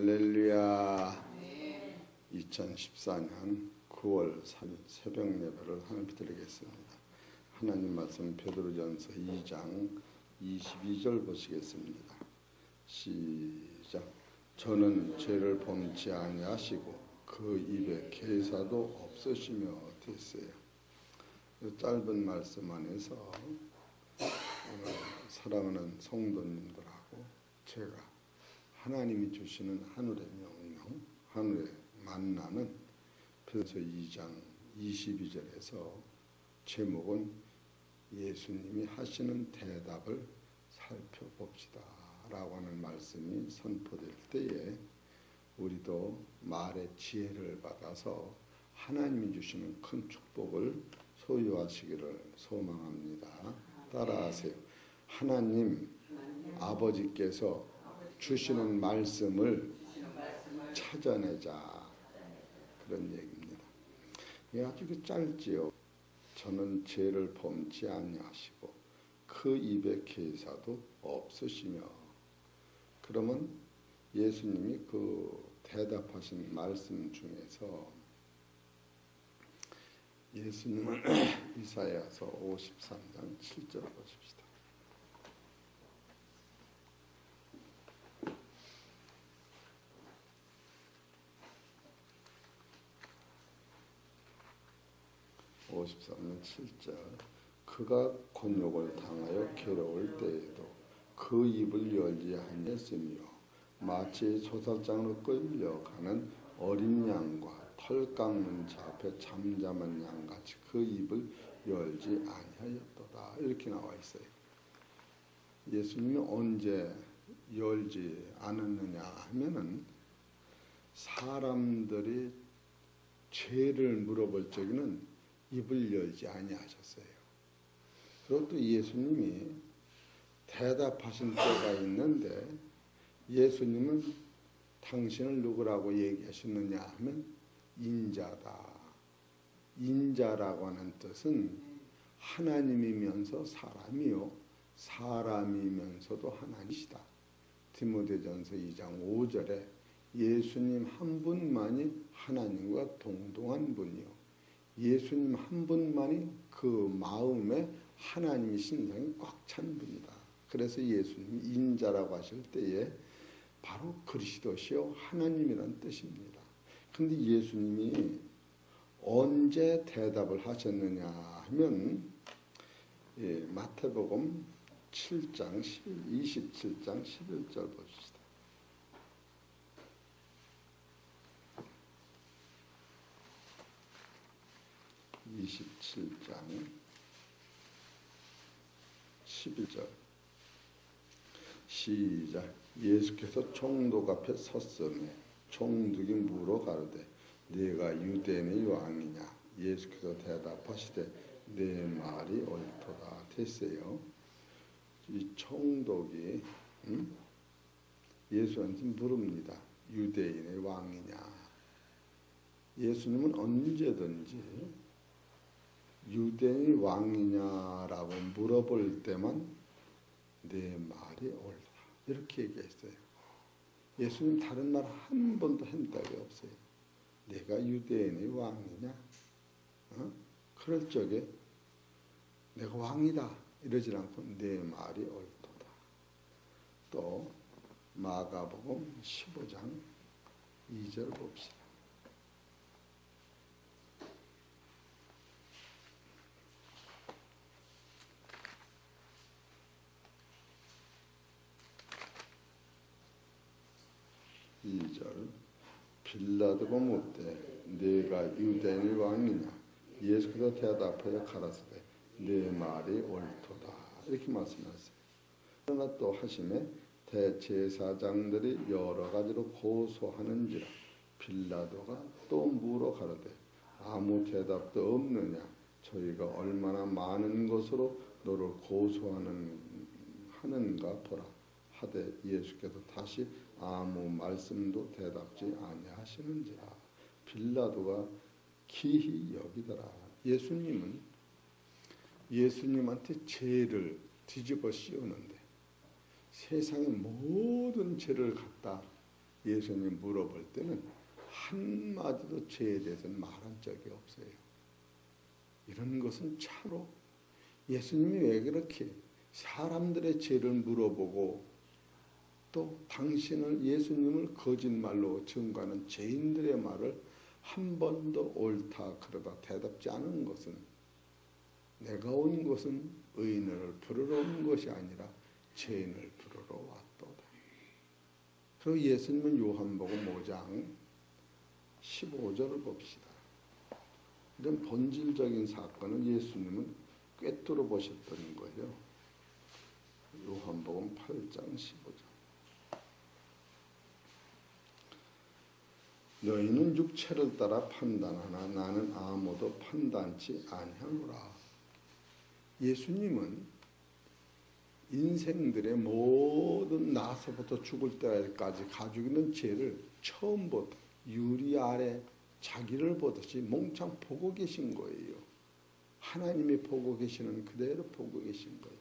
할렐루야. 2014년 9월 3일 새벽 예배를 하나님 드리겠습니다. 하나님 말씀 베드로전서 2장 22절 보시겠습니다. 시작. 저는 죄를 범치 아니하시고 그 입에 개사도 없으시며 됐어요. 짧은 말씀 안에서 사랑하는 성도님들하고 제가 하나님이 주시는 하늘의 명령, 하늘의 만나는 베드로서 2장 22절에서 제목은 예수님이 하시는 대답을 살펴봅시다 라고 하는 말씀이 선포될 때에 우리도 말의 지혜를 받아서 하나님이 주시는 큰 축복을 소유하시기를 소망합니다. 따라하세요. 하나님 아버지께서 주시는 말씀을 찾아내자, 그런 얘기입니다. 이게 아주 짧지요. 저는 죄를 범치 아니하시고 그 입에 개사도 없으시며. 그러면 예수님이 그 대답하신 말씀 중에서 예수님은 이사야서 53장 7절 보십시다. (53년 7절) 그가 곤욕을 당하여 괴로울 때에도 그 입을 열지 아니했으며 마치 소살장으로 끌려가는 어린 양과 털 깎는 자 앞에 잠잠한 양같이 그 입을 열지 아니하였도다. 이렇게 나와 있어요. 예수님이 언제 열지 않았느냐 하면은 사람들이 죄를 물어볼 적에는 입을 열지 아니하셨어요. 그리고 또 예수님이 대답하신 때가 있는데 예수님은 당신을 누구라고 얘기하셨느냐 하면 인자다. 인자라고 하는 뜻은 하나님이면서 사람이요, 사람이면서도 하나님이시다. 디모데전서 2장 5절에 예수님 한 분만이 하나님과 동등한 분이요, 예수님 한 분만이 그 마음에 하나님의 신성이 꽉 찬 분이다. 그래서 예수님이 인자라고 하실 때에 바로 그리스도시요 하나님이라는 뜻입니다. 그런데 예수님이 언제 대답을 하셨느냐 하면 마태복음 7장 27장 11절 보시다. 27장 11절 시작. 예수께서 총독 앞에 섰으매 총독이 물어 가로되 네가 유대인의 왕이냐. 예수께서 대답하시되 내 말이 옳도다. 됐어요. 이 총독이 예수한테 물읍니다. 유대인의 왕이냐. 예수님은 언제든지 유대인의 왕이냐라고 물어볼 때만 내 말이 옳다 이렇게 얘기했어요. 예수님 다른 말 한 번도 한 적이 없어요. 내가 유대인의 왕이냐? 그럴 적에 내가 왕이다 이러지 않고 내 말이 옳도다. 또 마가복음 15장 2절 봅시다. 빌라도가 묻되 네가 유대인의 왕이냐. 예수께서 대답하여 가라사대 내 말이 옳도다. 이렇게 말씀하셨어요. 그러나 또 하심에 대제사장들이 여러 가지로 고소하는지라 빌라도가 또 물어 가로되 아무 대답도 없느냐. 저희가 얼마나 많은 것으로 너를 고소하는가 보라 하되 예수께서 다시 아무 말씀도 대답지 아니하시는지라. 빌라도가 기히 여기더라. 예수님은 예수님한테 죄를 뒤집어 씌우는데 세상의 모든 죄를 갖다 예수님 물어볼 때는 한마디도 죄에 대해서는 말한 적이 없어요. 이런 것은 차로 예수님이 왜 그렇게 사람들의 죄를 물어보고 또 당신을 예수님을 거짓말로 증거하는 죄인들의 말을 한 번도 옳다 그러다 대답지 않은 것은 내가 온 것은 의인을 부르러 온 것이 아니라 죄인을 부르러 왔도다. 그리고 예수님은 요한복음 5장 15절을 봅시다. 이런 본질적인 사건을 예수님은 꿰뚫어 보셨던 거예요. 요한복음 8장 15절. 너희는 육체를 따라 판단하나 나는 아무도 판단치 아니하노라. 예수님은 인생들의 모든 나서부터 죽을 때까지 가지고 있는 죄를 처음부터 유리 아래 자기를 보듯이 몽창 보고 계신 거예요. 하나님이 보고 계시는 그대로 보고 계신 거예요.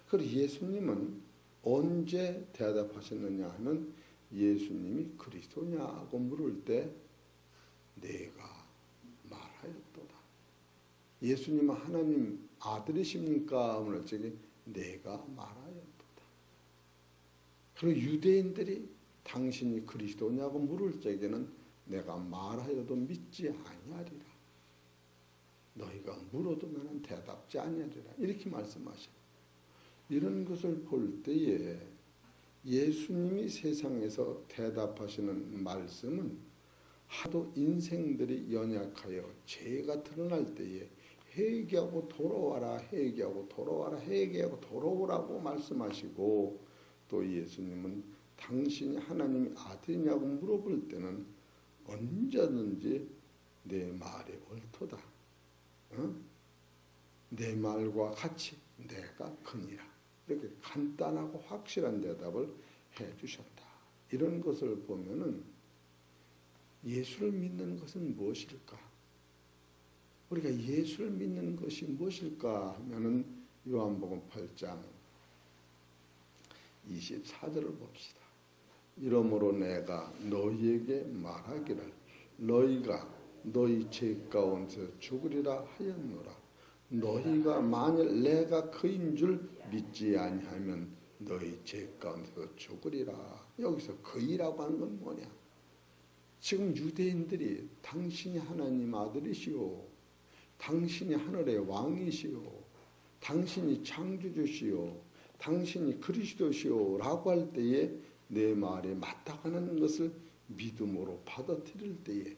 그리고 예수님은 언제 대답하셨느냐 하면 예수님이 그리스도냐고 물을 때 내가 말하였도다. 예수님은 하나님 아들이십니까? 물을 적에 내가 말하였도다. 그리고 유대인들이 당신이 그리스도냐고 물을 적에는 내가 말하여도 믿지 아니하리라. 너희가 물어도 나는 대답지 아니하리라. 이렇게 말씀하셔요. 이런 것을 볼 때에 예수님이 세상에서 대답하시는 말씀은 하도 인생들이 연약하여 죄가 드러날 때에 회개하고 돌아와라, 회개하고 돌아와라, 회개하고 돌아오라고 말씀하시고, 또 예수님은 당신이 하나님의 아들이냐고 물어볼 때는 언제든지 내 말이 옳도다. 내 말과 같이 내가 크니라. 이렇게 간단하고 확실한 대답을 해주셨다. 이런 것을 보면은 예수를 믿는 것은 무엇일까? 우리가 예수를 믿는 것이 무엇일까 하면은 요한복음 8장 24절을 봅시다. 이러므로 내가 너희에게 말하기를 너희가 너희 죄 가운데서 죽으리라 하였노라. 너희가 만일 내가 그인 줄 믿지 아니하면 너희 죄 가운데서 죽으리라. 여기서 그이라고 하는 건 뭐냐? 지금 유대인들이 당신이 하나님 아들이시오, 당신이 하늘의 왕이시오, 당신이 창조주시오, 당신이 그리스도시오 라고 할 때에 내 말에 맞다가는 것을 믿음으로 받아들일 때에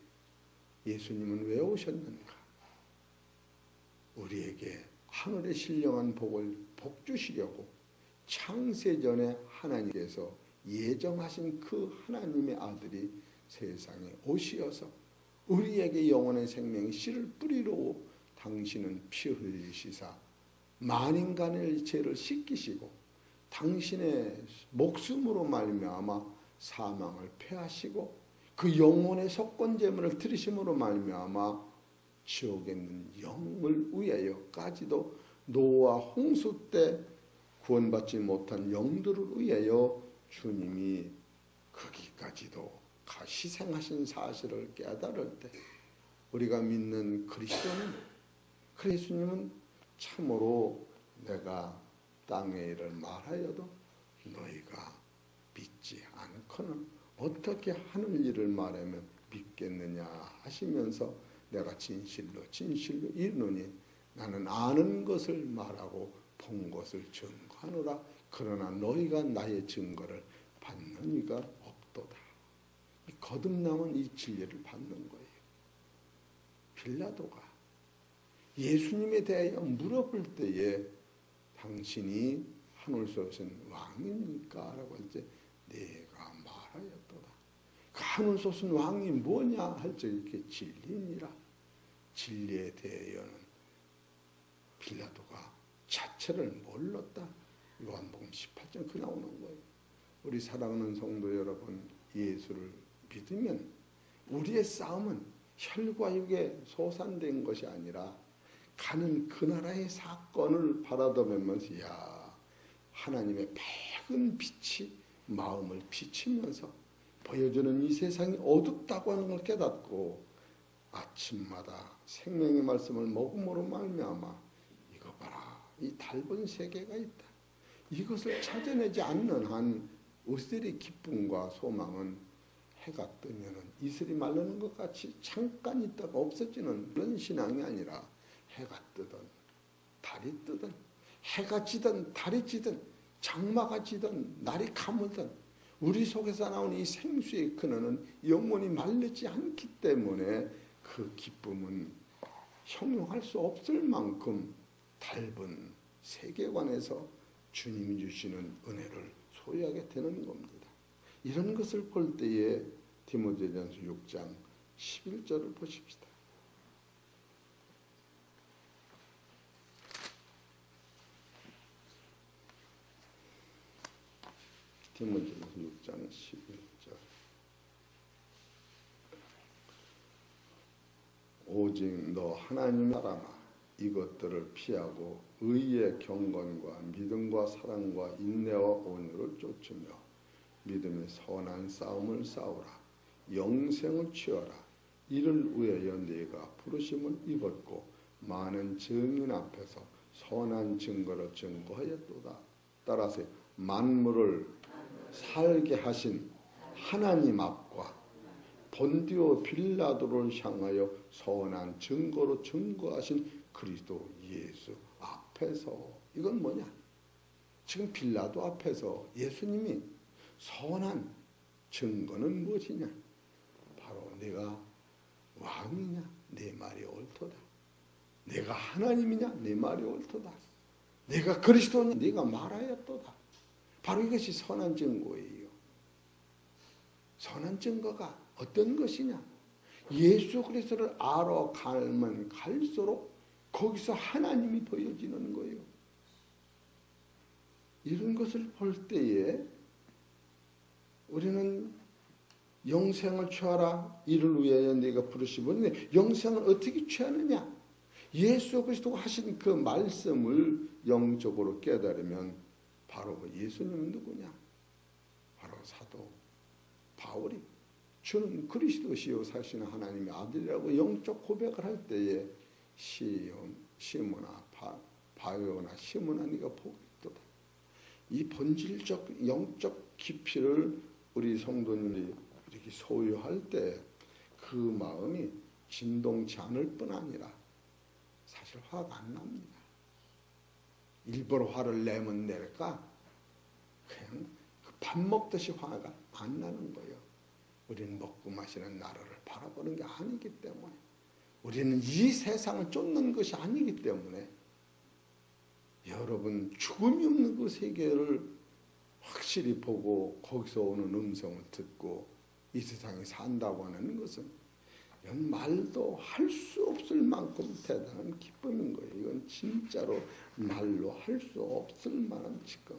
예수님은 왜 오셨는가? 우리에게 하늘의 신령한 복을 복주시려고 창세전에 하나님께서 예정하신 그 하나님의 아들이 세상에 오시어서 우리에게 영원의 생명의 씨를 뿌리러 당신은 피 흘리시사 만인간의 죄를 씻기시고 당신의 목숨으로 말미암아 사망을 패하시고 그 영혼의 속건제물을 드리심으로 말미암아 지옥에 있는 영을 위하여까지도 노아 홍수 때 구원받지 못한 영들을 위하여 주님이 거기까지도 희생하신 사실을 깨달을 때 우리가 믿는 그리스도는, 예수님은 참으로 내가 땅의 일을 말하여도 너희가 믿지 않고는 어떻게 하늘 일을 말하면 믿겠느냐 하시면서 내가 진실로 진실로 이르노니 나는 아는 것을 말하고 본 것을 증거하노라. 그러나 너희가 나의 증거를 받는 이가 없도다. 거듭남은 이 진리를 받는 거예요. 빌라도가 예수님에 대하여 물어볼 때에 당신이 하늘에서 오신 왕입니까? 라고 할 때 내가 말하였도다. 그 하늘에서 오신 왕이 뭐냐 할 때 이렇게 진리니라. 진리에 대하여는 빌라도가 자체를 몰랐다. 요한복음 18장 그 나오는 거예요. 우리 사랑하는 성도 여러분, 예수를 믿으면 우리의 싸움은 혈과 육에 소산된 것이 아니라 가는 그 나라의 사건을 바라보면서 야 하나님의 밝은 빛이 마음을 비치면서 보여주는 이 세상이 어둡다고 하는 걸 깨닫고 아침마다 생명의 말씀을 먹음으로 말미암아 이거 봐라, 이 달본 세계가 있다. 이것을 찾아내지 않는 한 우리들의 기쁨과 소망은 해가 뜨면은 이슬이 마르는 것 같이 잠깐 있다가 없어지는 그런 신앙이 아니라 해가 뜨든 달이 뜨든 해가 지든 달이 지든 장마가 지든 날이 가물든 우리 속에서 나오는 이 생수의 근원은 영원히 말르지 않기 때문에 그 기쁨은 형용할 수 없을 만큼 달분 세계관에서 주님이 주시는 은혜를 소유하게 되는 겁니다. 이런 것을 볼 때에 디모데전서 6장 11절을 보십시다. 디모데전서 6장 11절. 오직 너 하나님 나라나 이것들을 피하고 의의 경건과 믿음과 사랑과 인내와 온유를 쫓으며 믿음의 선한 싸움을 싸우라. 영생을 취하라. 이를 위하여 네가 부르심을 입었고 많은 증인 앞에서 선한 증거를 증거하였도다. 따라서 만물을 살게 하신 하나님 앞과 본디오 빌라도를 향하여 선한 증거로 증거하신 그리스도 예수 앞에서, 이건 뭐냐? 지금 빌라도 앞에서 예수님이 선한 증거는 무엇이냐? 바로 내가 왕이냐? 내 말이 옳도다. 내가 하나님이냐? 내 말이 옳도다. 내가 그리스도냐? 네가 말하였도다. 바로 이것이 선한 증거예요. 선한 증거가 어떤 것이냐? 예수 그리스도를 알아가면 갈수록 거기서 하나님이 보여지는 거예요. 이런 것을 볼 때에 우리는 영생을 취하라. 이를 위하여 네가 부르심을, 영생을 어떻게 취하느냐? 예수 그리스도가 하신 그 말씀을 영적으로 깨달으면 바로 예수님은 누구냐? 바로 사도 바울이 주는 그리스도시요 사시는 하나님의 아들이라고 영적 고백을 할 때에 시몬아 바요나 시몬아 네가 복이 있도다. 이 본질적 영적 깊이를 우리 성도님들이 이렇게 소유할 때 그 마음이 진동치 않을 뿐 아니라 사실 화가 안 납니다. 일부러 화를 내면 낼까? 그냥 밥 먹듯이 화가 안 나는 거예요. 우리는 먹고 마시는 나라를 바라보는 게 아니기 때문에, 우리는 이 세상을 쫓는 것이 아니기 때문에, 여러분 죽음이 없는 그 세계를 확실히 보고 거기서 오는 음성을 듣고 이 세상에 산다고 하는 것은 이건 말도 할 수 없을 만큼 대단한 기쁨인 거예요. 이건 진짜로 말로 할 수 없을 만한 기쁨.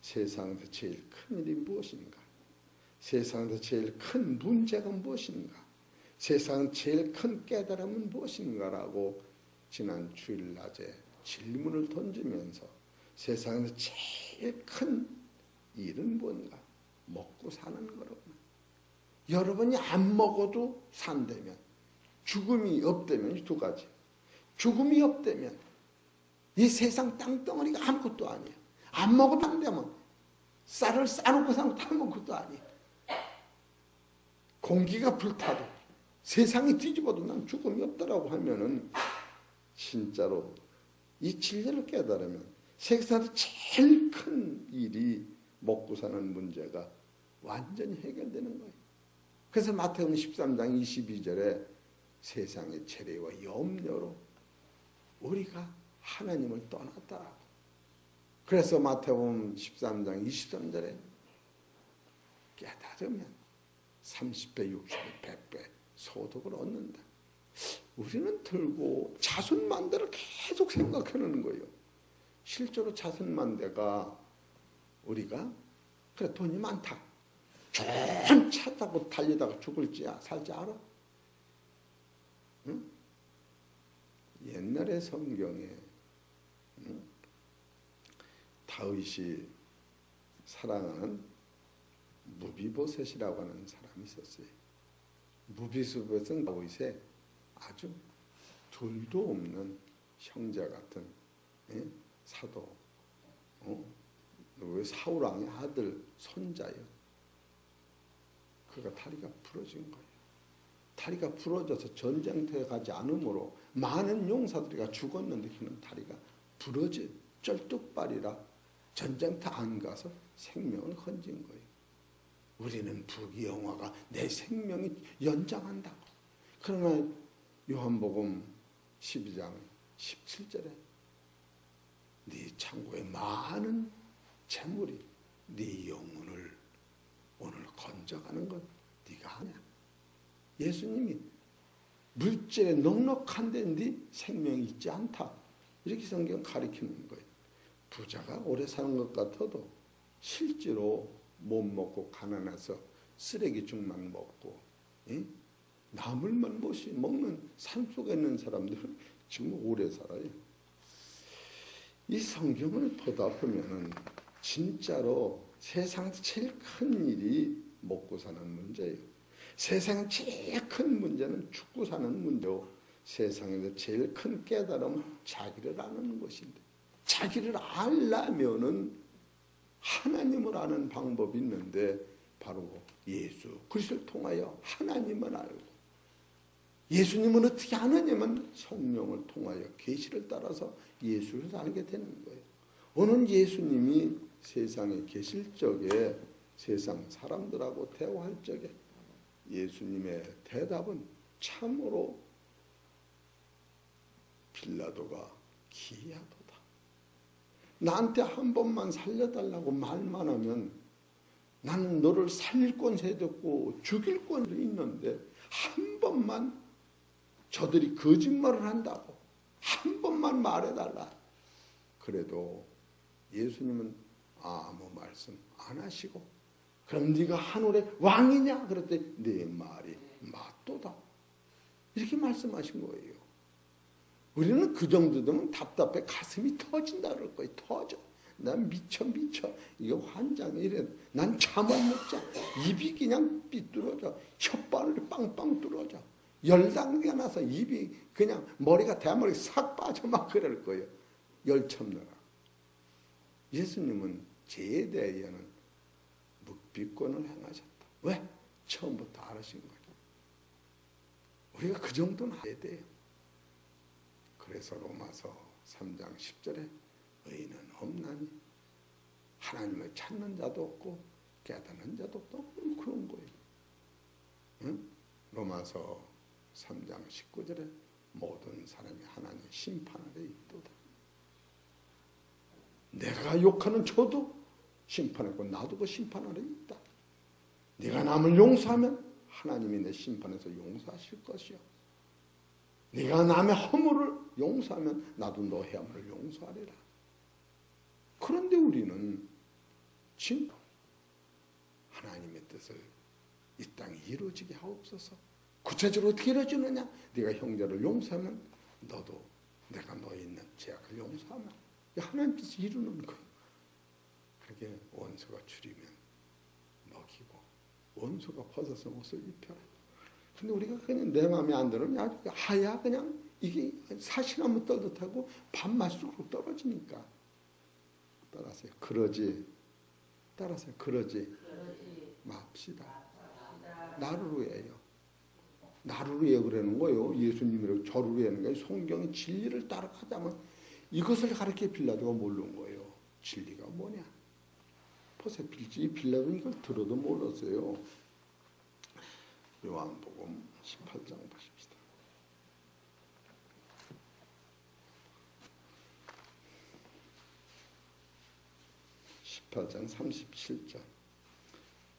세상에서 제일 큰 일이 무엇인가? 세상에서 제일 큰 문제가 무엇인가? 세상 제일 큰 깨달음은 무엇인가라고 지난 주일 낮에 질문을 던지면서 세상에서 제일 큰 일은 뭔가? 먹고 사는 거로구나. 여러분이 안 먹어도 산다면, 죽음이 없다면, 이 두 가지. 죽음이 없다면 이 세상 땅덩어리가 아무것도 아니야. 안 먹어도 안 되면 쌀을 싸놓고 사는 것도 아무것도 아니야. 공기가 불타도 세상이 뒤집어도 난 죽음이 없다라고 하면은 진짜로 이 진리를 깨달으면 세상에서 제일 큰 일이 먹고 사는 문제가 완전히 해결되는 거예요. 그래서 마태복음 13장 22절에 세상의 재래와 염려로 우리가 하나님을 떠났다라고. 그래서 마태복음 13장 23절에 깨달으면 30배, 60배, 100배 소득을 얻는다. 우리는 들고 자손만대를 계속 생각하는 거예요. 실제로 자손만대가 우리가 그래 돈이 많다. 좋은 차 타고 달리다가 죽을지 살지 알아? 응? 옛날에 성경에 다윗이 사랑하는 무비보셋이라고 하는 사람이 있었어요. 무비보셋은 다윗의 아주 둘도 없는 형제 같은 사도, 사울 왕의 아들 손자예요. 그가 다리가 부러진 거예요. 다리가 부러져서 전쟁터에 가지 않으므로 많은 용사들이 죽었는데 그는 다리가 부러진 쩔뚝발이라 전쟁터 안 가서 생명을 건진 거예요. 우리는 부귀영화가 내 생명이 연장한다고. 그러나 요한복음 12장 17절에 네 창고에 많은 재물이 네 영혼을 오늘 건져가는 건 네가 아니야. 예수님이 물질에 넉넉한데 네 생명이 있지 않다. 이렇게 성경 가르치는 거예요. 부자가 오래 사는 것 같아도 실제로 못 먹고 가난해서 쓰레기죽만 먹고 나물만 먹는 산속에 있는 사람들은 지금 오래 살아요. 이 성경을 보다 보면은 진짜로 세상에서 제일 큰 일이 먹고 사는 문제예요. 세상에 제일 큰 문제는 죽고 사는 문제고 세상에서 제일 큰 깨달음은 자기를 아는 것인데 자기를 알려면은 하나님을 아는 방법이 있는데 바로 예수 그리스도를 통하여 하나님을 알고 예수님은 어떻게 아느냐면 성령을 통하여 계시를 따라서 예수를 알게 되는 거예요. 오늘 예수님이 세상에 계실 적에 세상 사람들하고 대화할 적에 예수님의 대답은 참으로 빌라도가 기이하도다. 나한테 한 번만 살려달라고 말만 하면 나는 너를 살릴 권세도 있고 죽일 권세도 있는데 한 번만 저들이 거짓말을 한다고 한 번만 말해달라. 그래도 예수님은 아무 말씀 안 하시고 그럼 네가 하늘의 왕이냐? 그랬더니 네 말이 맞도다. 이렇게 말씀하신 거예요. 우리는 그 정도 되면 답답해 가슴이 터진다 그럴 거예요. 터져. 난 미쳐. 이거 환장해. 이래. 난 잠을 못 자. 입이 그냥 삐뚤어져. 혓바늘이 빵빵 뚫어져. 열당기가 나서 입이 그냥 머리가 대머리 싹 빠져 막 그럴 거예요. 열참느라. 예수님은 죄에 대해서는 묵비권을 행하셨다. 왜? 처음부터 알으신 거죠. 우리가 그 정도는 해야 돼요. 그래서 로마서 3장 10절에 의인은 없나니 하나님을 찾는 자도 없고 깨닫는 자도 없고 그런 거예요. 응? 로마서 3장 19절에 모든 사람이 하나님의 심판 아래 있도다. 내가 욕하는 저도 심판하고 나도 그 심판 아래 있다. 네가 남을 용서하면 하나님이 내 심판에서 용서하실 것이요. 네가 남의 허물을 용서하면 나도 너의 허물을 용서하리라. 그런데 우리는 지금 하나님의 뜻을 이 땅에 이루어지게 하옵소서. 구체적으로 어떻게 이루어지느냐? 네가 형제를 용서하면 너도 내가 너에 있는 죄악을 용서하면 하나님 뜻을 이루는 거예요. 그렇게 원수가 줄이면 먹이고 원수가 벗어서 옷을 입혀라. 근데 우리가 그냥 내 마음에 안 들으면 하야 그냥 이게 사시나무 떨듯하고 밥맛 쑥쑥 떨어지니까 따라서요. 그러지 맙시다. 나를 위해요. 나를 위해 그러는 거예요. 예수님이라고 저를 위해 하는 거예요. 성경의 진리를 따라가자면 이것을 가르쳐 빌라도가 모르는 거예요. 진리가 뭐냐? 보세요. 이 빌라도는 이걸 들어도 몰랐어요. 요한복음 18장 보십시다. 18장 37절.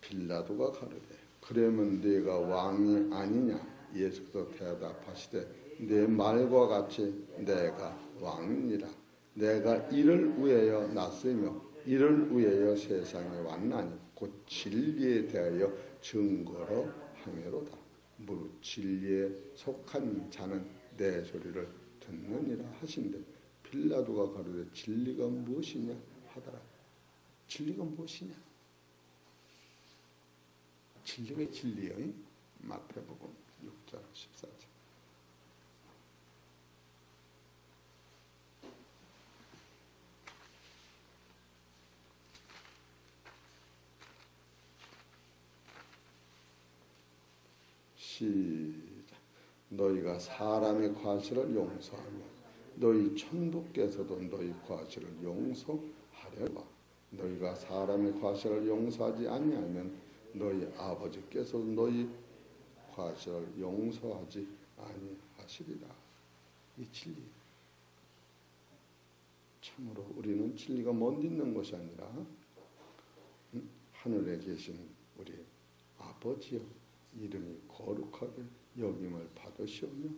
빌라도가 가로되 그러면 네가 왕이 아니냐? 예수께서 대답하시되 내 말과 같이 내가 왕이니라. 내가 이를 위하여 났으며 이를 위하여 세상에 왔나니 곧 진리에 대하여 증거로 함이로다. 무릇 진리에 속한 자는 내 소리를 듣느니라 하신대 빌라도가 가로되 진리가 무엇이냐 하더라. 진리가 무엇이냐? 진리가 진리요. 마태복음 6장 14절. 시작. 너희가 사람의 과실을 용서하며 너희 천부께서도 너희 과실을 용서하려고. 너희가 사람의 과실을 용서하지 아니하면 너희 아버지께서도 너희 과실을 용서하지 아니하시리라. 이 진리. 참으로 우리는 진리가 못 있는 것이 아니라 하늘에 계신 우리 아버지여, 이름이 거룩하게 여김을 받으시오며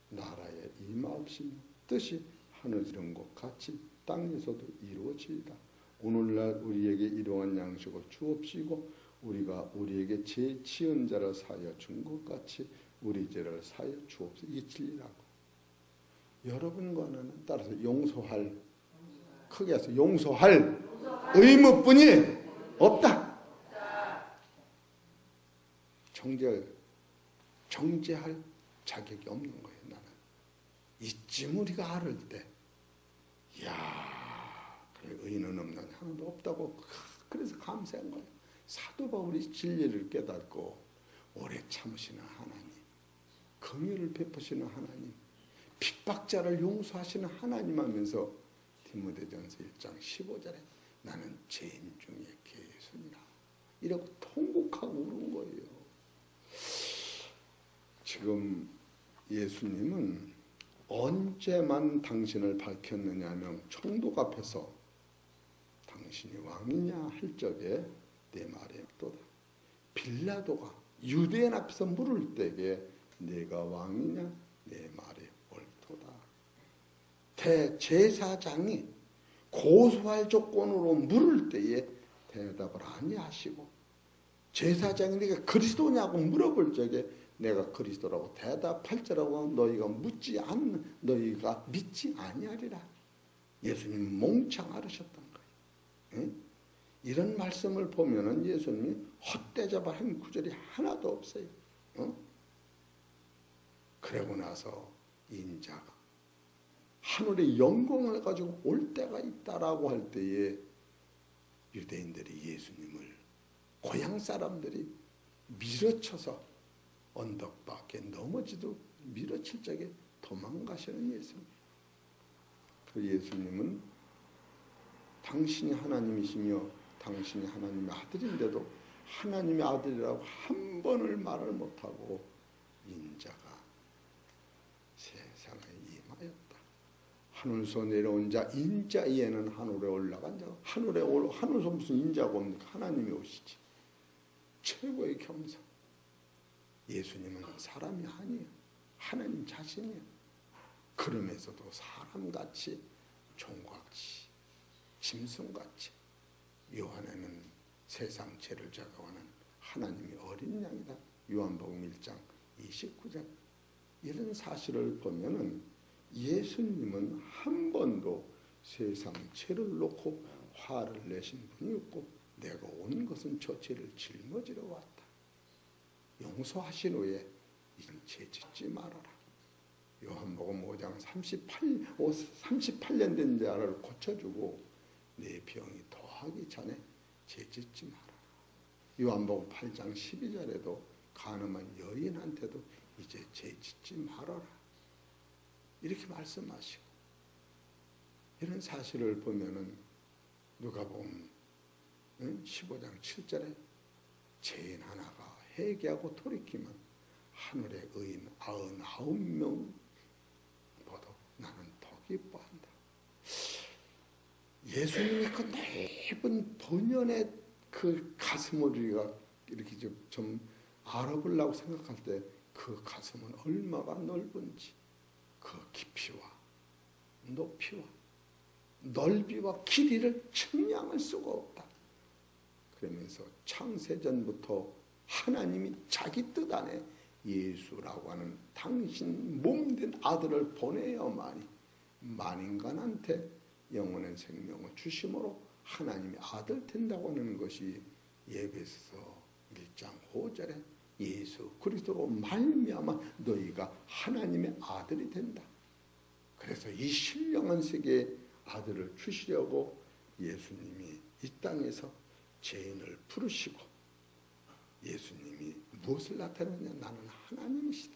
나라에 임하옵시며 뜻이 하늘 이룬 것 같이 땅에서도 이루어지이다. 오늘날 우리에게 일용할 양식을 주옵시고 우리가 우리에게 죄 지은 자를 사하여 준 것 같이 우리 죄를 사하여 주옵소서. 이게 진리라고. 여러분과 나는 따라서 용서할, 크게 해서 용서할 의무뿐이 없다. 정죄할 자격이 없는 거예요. 나는 이쯤 우리가 알을 때, 이야, 그래, 의는 없는 하나도 없다고. 그래서 감사한 거예요. 사도 바울이 진리를 깨닫고 오래 참으시는 하나님, 긍휼을 베푸시는 하나님, 핍박자를 용서하시는 하나님 하면서 디모데전서 1장 15절에 나는 죄인 중에 개순이라 이라고 통곡하고 우는 거예요. 지금 예수님은 언제만 당신을 밝혔느냐 하면 총독 앞에서 당신이 왕이냐 할 적에 내 말에 또다. 빌라도가 유대인 앞에서 물을 때에 내가 왕이냐 내 말에 옳도다. 대제사장이 고소할 조건으로 물을 때에 대답을 아니하시고, 제사장이 네가 그리스도냐고 물어볼 적에 내가 그리스도라고 대답할 자라고 너희가 너희가 믿지 아니하리라. 예수님이 몽창 앓으셨던 거예요. 응? 이런 말씀을 보면은 예수님이 헛되잡아 한 구절이 하나도 없어요. 응? 그러고 나서 인자가 하늘의 영광을 가지고 올 때가 있다라고 할 때에 유대인들이 예수님을 고향 사람들이 밀어쳐서 언덕 밖에 넘어지도 밀어칠 적에 도망가시는 예수님. 그 예수님은 당신이 하나님이시며 당신이 하나님의 아들인데도 하나님의 아들이라고 한 번을 말을 못하고 인자가 세상에 임하였다. 하늘에서 내려온 자 인자 이에는 하늘에 올라간 자. 하늘에서 무슨 인자가 옵니까? 하나님이 오시지. 최고의 겸손. 예수님은 사람이 아니에요. 하나님 자신이에요. 그러면서도 사람같이 종같이 짐승같이 요한에는 세상 죄를 자가하는 하나님이 어린 양이다. 요한복음 1장 29절. 이런 사실을 보면은 예수님은 한 번도 세상 죄를 놓고 화를 내신 분이 없고, 내가 온 것은 저 죄를 짊어지러 왔다. 용서하신 후에 이젠 죄 짓지 말아라. 요한복음 5장 38년 된 자를 고쳐주고 내 병이 더하기 전에 죄 짓지 말아라. 요한복음 8장 12절에도 간음한 여인한테도 이제 죄 짓지 말아라. 이렇게 말씀하시고, 이런 사실을 보면은 누가복음 15장 7절에 죄인 하나가 회개하고 돌이키면 하늘의 의인 99명보다 나는 더 기뻐한다. 예수님이 그 넓은 본연의 그 가슴을 우리가 이렇게 좀 알아보려고 생각할 때 그 가슴은 얼마나 넓은지, 그 깊이와 높이와 넓이와 길이를 측량할 수가 없다. 그러면서 창세전부터 하나님이 자기 뜻 안에 예수라고 하는 당신 몸된 아들을 보내야만이 만인간한테 영원한 생명을 주심으로 하나님의 아들 된다고 하는 것이 에베소서 8장 5절에 예수 그리스도로 말미암아 너희가 하나님의 아들이 된다. 그래서 이 신령한 세계에 아들을 주시려고 예수님이 이 땅에서 죄인을 부르시고 예수님이 무엇을 나타내느냐? 나는 하나님이시다.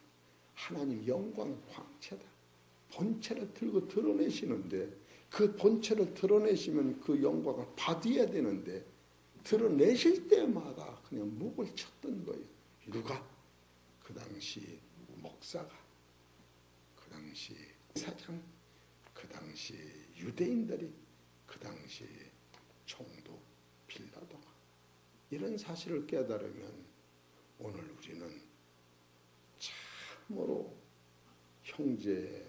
하나님 영광 광채다. 본체를 들고 드러내시는데 그 본체를 드러내시면 그 영광을 받아야 되는데 드러내실 때마다 그냥 목을 쳤던 거예요. 누가? 그 당시 목사가, 그 당시 사장, 그 당시 유대인들이, 그 당시 총독 빌라도가 이런 사실을 깨달으면 오늘 우리는 참으로 형제의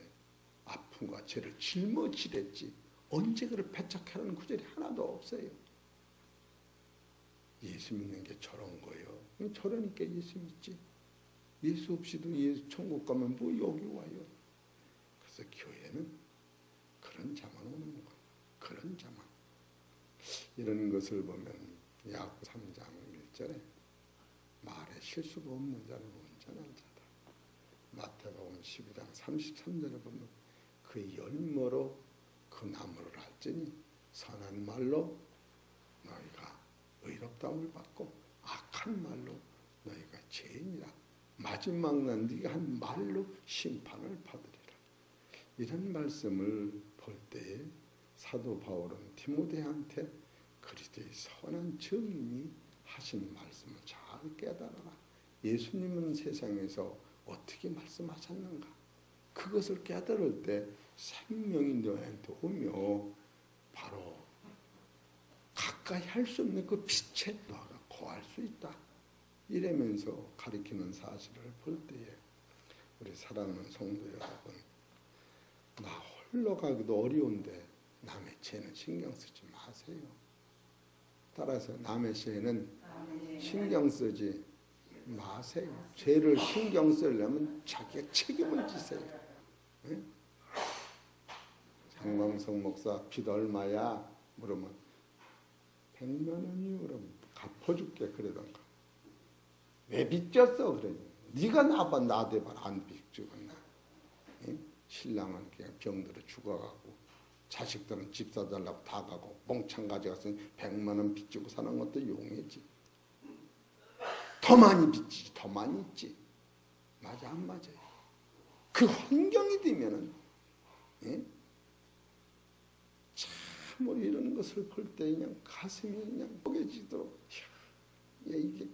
아픔과 죄를 짊어지랬지 언제 그를 배척하라는 구절이 하나도 없어요. 예수 믿는 게 저런 거예요. 저러니까 예수 믿지. 예수 없이도 예수 천국 가면 뭐 여기 와요. 그래서 교회는 그런 자만 오는 거예요. 그런 자만. 이런 것을 보면 야고보 3장 1절에 말에 실수가 없는 자는 온전한 자다. 마태복음 12장 33절에 보면 그 열매로 그 나무를 알지니 선한 말로 너희가 의롭다움을 받고 악한 말로 너희가 죄인이라 마지막 날 네가 한 말로 심판을 받으리라. 이런 말씀을 볼 때에 사도 바울은 디모데한테 그리스도의 선한 증인이 하신 말씀을 잘 깨달아라. 예수님은 세상에서 어떻게 말씀하셨는가? 그것을 깨달을 때 생명이 너한테 오며 바로 가까이 할 수 없는 그 빛에 너가 거할 수 있다. 이러면서 가리키는 사실을 볼 때에 우리 사랑하는 성도 여러분, 나 홀로 가기도 어려운데 남의 죄는 신경 쓰지 마세요. 따라서 남의 죄는 신경 쓰지 마세요. 죄를 신경 쓰려면 자기가 책임을 지세요. 네? 장광석 목사 빚 얼마야? 물으면 100만 원이요. 그러면 갚아줄게. 그러던가. 왜 빚졌어? 그러니 네가 나대봐라. 안 빚주겠나. 네? 신랑은 그냥 병들어 죽어가고 자식들은 집 사달라고 다 가고 몽창 가져갔으니 100만 원 빚지고 사는 것도 용이지. 더 많이 빚지지. 더 많이 있지. 맞아 안 맞아요? 그 환경이 되면은 예? 참으로 이런 것을 볼 때 그냥 가슴이 그냥 뽀개지도록 야 이게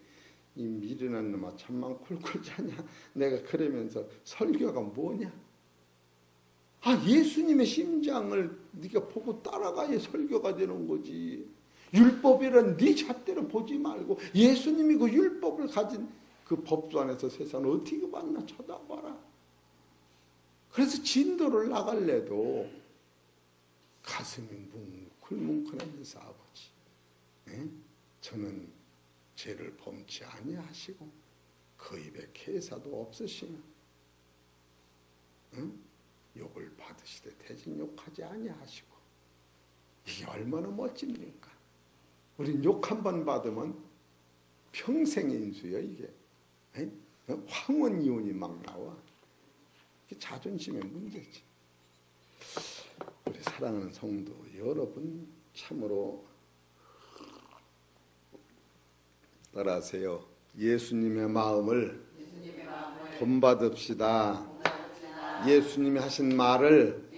이 미련한 놈아 참만 콜콜 자냐. 내가 그러면서 설교가 뭐냐. 아 예수님의 심장을 네가 보고 따라가야 설교가 되는 거지. 율법이란 네 잣대로 보지 말고 예수님이 그 율법을 가진 그 법조 안에서 세상을 어떻게 봤나 쳐다봐라. 그래서 진도를 나갈래도 가슴이 뭉클뭉클하면서 아버지 저는 죄를 범치 아니하시고 그 입에 개사도 없으시며 욕을 받으시되 대신 욕하지 아니하시고 이게 얼마나 멋집니까? 우린 욕 한 번 받으면 평생의 인수요 이게. 황혼 이혼이 막 나와. 이게 자존심의 문제지. 우리 사랑하는 성도 여러분 참으로 따라하세요. 예수님의 마음을 본받읍시다. 예수님이 하신 말을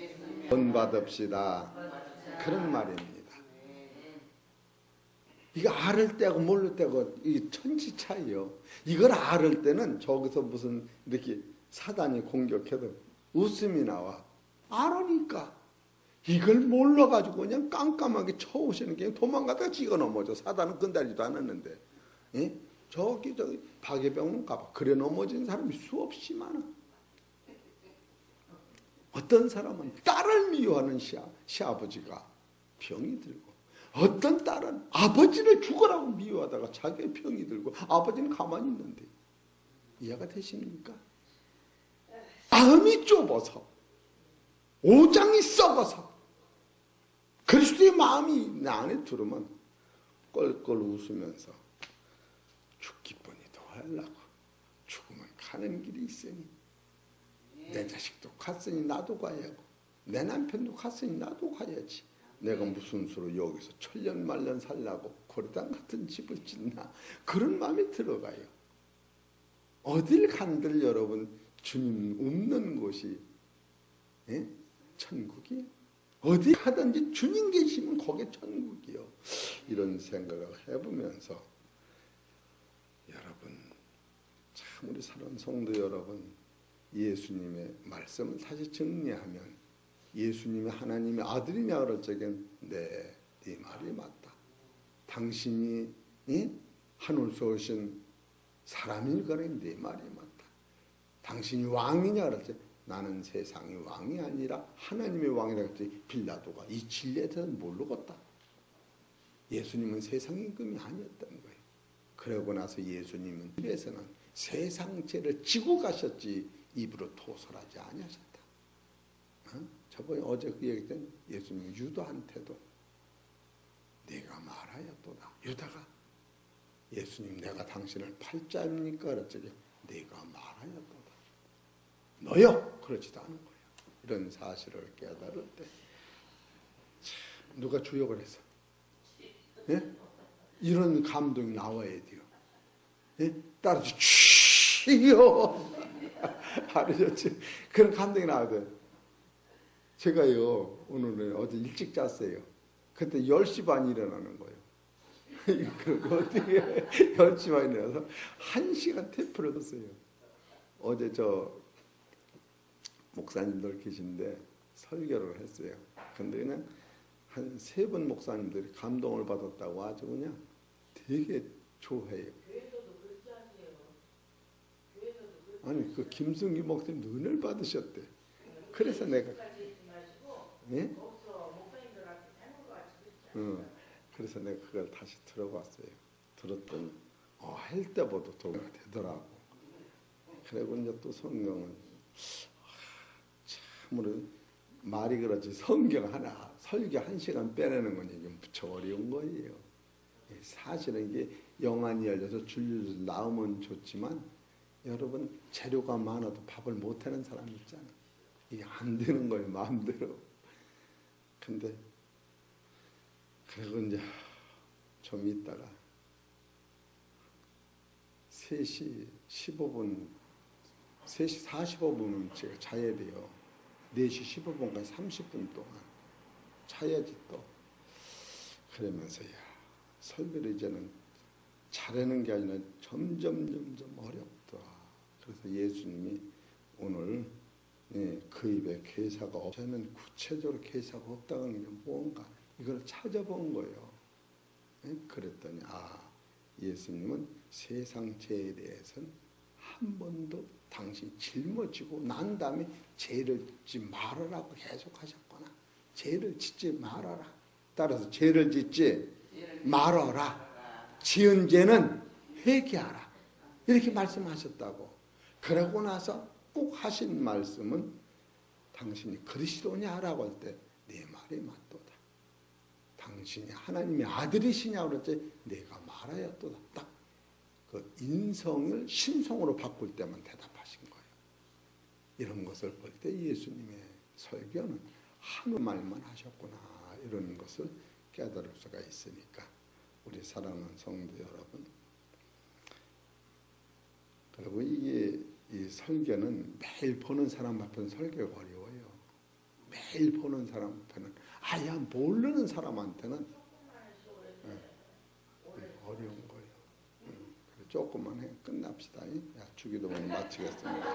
본받읍시다. 그런 말입니다. 이거 알을 때고 모를 때고 이 천지 차이요. 이걸 알을 때는 저기서 무슨 이렇게 사단이 공격해도 웃음이 나와. 알으니까. 이걸 몰라가지고 그냥 깜깜하게 쳐오시는 게 도망가다가 지가 넘어져. 사단은 건달지도 않았는데. 예? 저기 박예병은 가봐. 그래 넘어진 사람이 수없이 많아. 어떤 사람은 딸을 미워하는 시아버지가 병이 들고 어떤 딸은 아버지를 죽으라고 미워하다가 자기의 병이 들고 아버지는 가만히 있는데 이해가 되십니까? 마음이 좁아서 오장이 썩어서 그리스도의 마음이 내 안에 들으면 껄껄 웃으면서 죽기뿐이야. 살라고. 죽으면 가는 길이 있으니 내 자식도 갔으니 나도 가야고, 내 남편도 갔으니 나도 가야지. 내가 무슨 수로 여기서 천년 만년 살라고 고리당 같은 집을 짓나. 그런 마음이 들어가요. 어딜 간들 여러분 주님 없는 곳이 천국이에요. 어디 가든지 주님 계시면 거기 천국이요. 이런 생각을 해보면서 여러분, 참 우리 사랑하는 성도 여러분, 예수님의 말씀을 다시 정리하면 예수님이 하나님의 아들이냐 그럴 적엔 네 말이 맞다. 당신이 하늘에서 오신 사람일 거는 네 말이 맞다. 당신이 왕이냐 그럴 때 나는 세상의 왕이 아니라 하나님의 왕이라 그랬더니 빌라도가 이 진리에 대해서 모르겠다. 예수님은 세상의 임금이 아니었던 거예요. 그러고 나서 예수님은 집에서는 세상 죄를 지고 가셨지 입으로 토설하지 아니하셨다. 저번에 어제 그 얘기 때 예수님이 유다한테도 네가 말하였도다. 유다가 예수님 내가 당신을 팔자입니까? 그랬더니 네가 말하였도다. 너요? 그렇지도 않은 거예요. 이런 사실을 깨달을 때 누가 주역을 해서 이런 감동이 나와야 돼요. 따라서 주여 하르셨지. 그런 감동이 나와야 돼요. 제가요 오늘은 어제 일찍 잤어요. 그때 10시 반 일어나는 거예요. 그리고 어떻게 10시 반 일어나서 1시간 테이프를 뒀어요. 어제 저 목사님들 계신데 설교를 했어요. 근데 그냥 한 3분 목사님들이 감동을 받았다고 아주 그냥 되게 좋아해요. 아니 그 김승기 목사님 은혜를 받으셨대. 그래서 내가 그래서 내가 그걸 다시 들어봤어요. 들었더니 할 때보다 더 되더라고. 그리고 이제 또 성경은 참으로 말이 그렇지 성경 하나 설교 1시간 빼내는 건 이게 무척 어려운 거예요. 사실은 이게 영안이 열려서 줄줄 나오면 좋지만 여러분 재료가 많아도 밥을 못하는 사람 있잖아. 이게 안 되는 거예요 마음대로. 근데 그리고 이제 좀 있다가 3시 15분 3시 45분은 제가 자야 돼요. 4시 15분까지 30분 동안 자야지 또. 그러면서 설교를 이제는 잘하는 게 아니라 점점 어렵더라. 그래서 예수님이 오늘 그 입에 괴사가 저는 구체적으로 괴사가 없다는 게 뭔가 이걸 찾아본 거예요. 그랬더니 예수님은 세상 죄에 대해서는 한 번도 당신이 짊어지고 난 다음에 죄를 짓지 말아라고 계속 하셨구나. 죄를 짓지 말아라. 따라서 죄를 짓지 말아라. 지은 죄는 회개하라. 이렇게 말씀하셨다고. 그러고 나서 꼭 하신 말씀은 당신이 그리스도냐라고 할 때 내 말이 맞도다. 당신이 하나님의 아들이시냐고 그랬지 내가 말하였도다. 딱 그 인성을 신성으로 바꿀 때만 대답하신 거예요. 이런 것을 볼 때 예수님의 설교는 한말만 하셨구나 이런 것을 깨달을 수가 있으니까 우리 사랑하는 성도 여러분, 그리고 이 설교는 매일 보는 사람 앞에는 설교가 어려워요. 매일 보는 사람 앞에는 아예 모르는 사람한테는 어려운 거예요. 조금만 해 끝납시다. 주기도문 마치겠습니다.